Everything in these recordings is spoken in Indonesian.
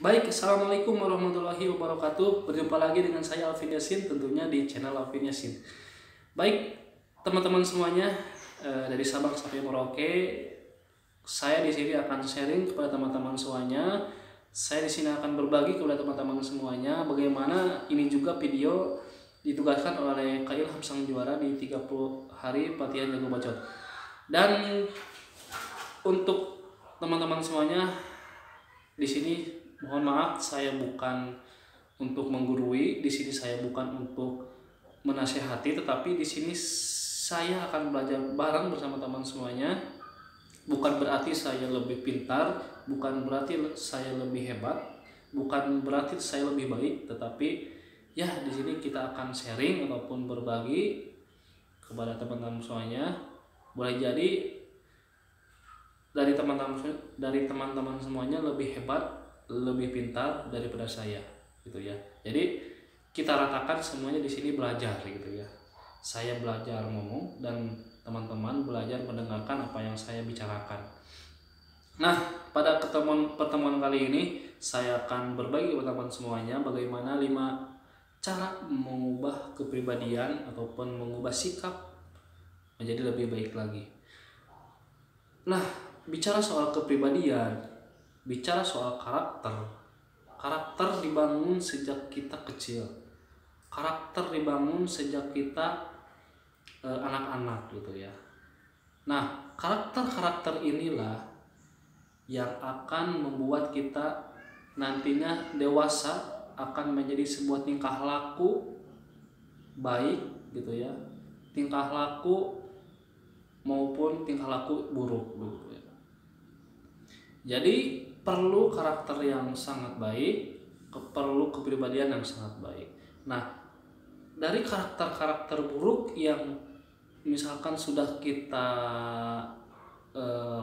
Baik, Assalamualaikum warahmatullahi wabarakatuh. Berjumpa lagi dengan saya Alvin Yasin, tentunya di channel Alvin Yasin. Baik, teman-teman semuanya, dari Sabang sampai Merauke, saya di sini akan sharing kepada teman-teman semuanya. Saya di sini akan berbagi kepada teman-teman semuanya bagaimana ini juga video ditugaskan oleh Kak Ilham Sang Juara di 30 hari pelatihan jago bacot. Dan untuk teman-teman semuanya, di sini mohon maaf, saya bukan untuk menggurui, di sini saya bukan untuk menasehati, tetapi di sini saya akan belajar bareng bersama teman semuanya. Bukan berarti saya lebih pintar, bukan berarti saya lebih hebat, bukan berarti saya lebih baik, tetapi ya di sini kita akan sharing ataupun berbagi kepada teman-teman semuanya. Boleh jadi dari teman-teman semuanya lebih hebat, lebih pintar daripada saya, gitu ya. Jadi kita ratakan semuanya di sini belajar, gitu ya. Saya belajar ngomong dan teman-teman belajar mendengarkan apa yang saya bicarakan. Nah, pada pertemuan kali ini saya akan berbagi kepada teman semuanya bagaimana 5 cara mengubah kepribadian ataupun mengubah sikap menjadi lebih baik lagi. Nah, bicara soal kepribadian, bicara soal karakter, karakter dibangun sejak kita kecil. Karakter dibangun sejak kita anak-anak, gitu ya. Nah, karakter-karakter inilah yang akan membuat kita nantinya dewasa akan menjadi sebuah tingkah laku baik, gitu ya. Tingkah laku maupun tingkah laku buruk, gitu ya. Jadi perlu karakter yang sangat baik, perlu kepribadian yang sangat baik. Nah, dari karakter-karakter buruk yang misalkan sudah kita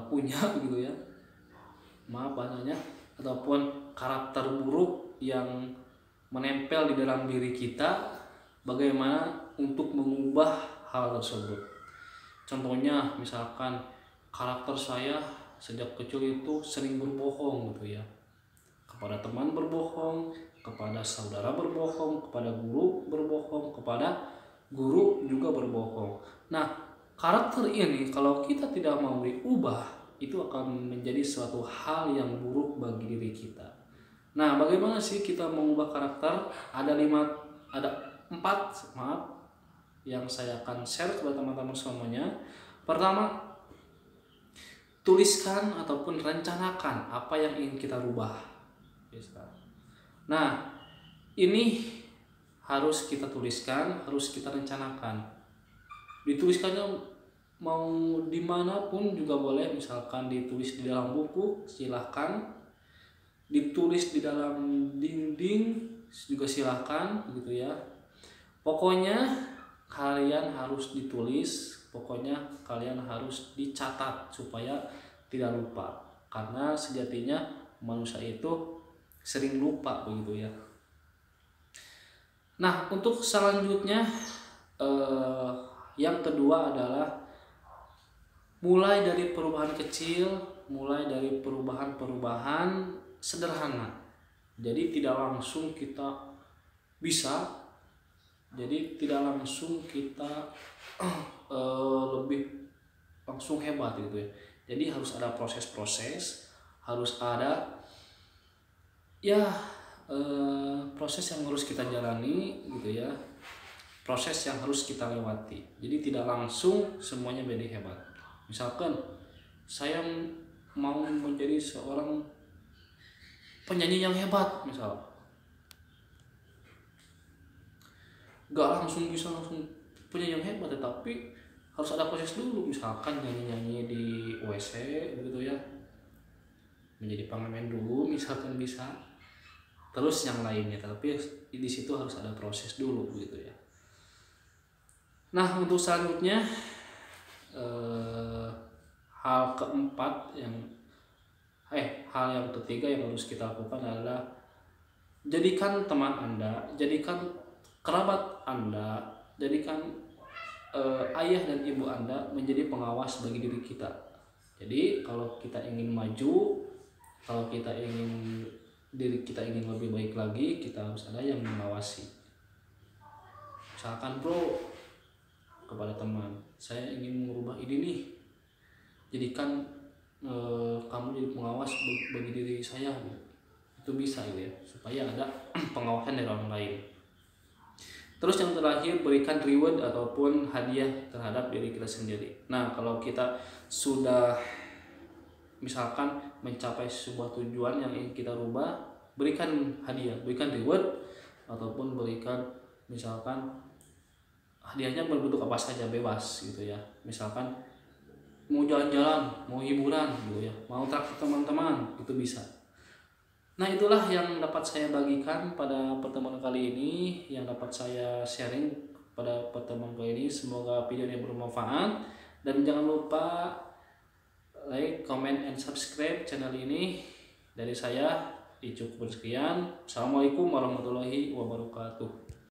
punya, gitu ya, maaf bahasanya, ataupun karakter buruk yang menempel di dalam diri kita, bagaimana untuk mengubah hal tersebut. Contohnya misalkan karakter saya sejak kecil itu sering berbohong, gitu ya. Kepada teman berbohong, kepada saudara berbohong, kepada guru berbohong, kepada guru juga berbohong. Nah, karakter ini kalau kita tidak mau diubah, itu akan menjadi suatu hal yang buruk bagi diri kita. Nah, bagaimana sih kita mengubah karakter? Ada 4 yang saya akan share kepada teman-teman semuanya. Pertama, tuliskan ataupun rencanakan apa yang ingin kita rubah. Nah, ini harus kita tuliskan, harus kita rencanakan. Dituliskannya mau dimanapun juga boleh, misalkan ditulis di dalam buku silahkan, ditulis di dalam dinding juga silahkan, gitu ya. Pokoknya kalian harus ditulis, pokoknya kalian harus dicatat supaya tidak lupa, karena sejatinya manusia itu sering lupa, begitu ya. Nah, untuk selanjutnya yang kedua adalah mulai dari perubahan kecil, mulai dari perubahan sederhana. Jadi tidak langsung kita bisa, jadi tidak langsung kita lebih langsung hebat, gitu ya. Jadi harus ada proses-proses, harus ada ya proses yang harus kita jalani, gitu ya. Proses yang harus kita lewati. Jadi tidak langsung semuanya menjadi hebat. Misalkan saya mau menjadi seorang penyanyi yang hebat, misal gak langsung bisa langsung penyanyi yang hebat, tetapi harus ada proses dulu. Misalkan nyanyi-nyanyi di WC, gitu ya, menjadi pengamen dulu misalkan, bisa, terus yang lainnya, tapi di situ harus ada proses dulu, gitu ya. Nah, untuk selanjutnya hal yang ketiga yang harus kita lakukan adalah jadikan teman Anda, jadikan kerabat Anda, jadikan ayah dan ibu Anda menjadi pengawas bagi diri kita. Jadi kalau kita ingin maju, kalau kita ingin diri kita ingin lebih baik lagi, kita harus ada yang mengawasi. Misalkan bro, kepada teman, saya ingin mengubah ini nih, jadikan kamu jadi pengawas bagi diri saya, itu bisa gitu ya, supaya ada pengawasan dari orang lain. Terus yang terakhir, berikan reward ataupun hadiah terhadap diri kita sendiri. Nah, kalau kita sudah misalkan mencapai sebuah tujuan yang ingin kita rubah, berikan hadiah, berikan reward, ataupun berikan misalkan hadiahnya berbentuk apa saja, bebas gitu ya. Misalkan mau jalan-jalan, mau hiburan gitu ya, mau traktir teman-teman, itu bisa. Nah, itulah yang dapat saya bagikan pada pertemuan kali ini, yang dapat saya sharing pada pertemuan kali ini. Semoga video ini bermanfaat, dan jangan lupa like, comment, and subscribe channel ini. Dari saya, cukup sekian. Assalamualaikum warahmatullahi wabarakatuh.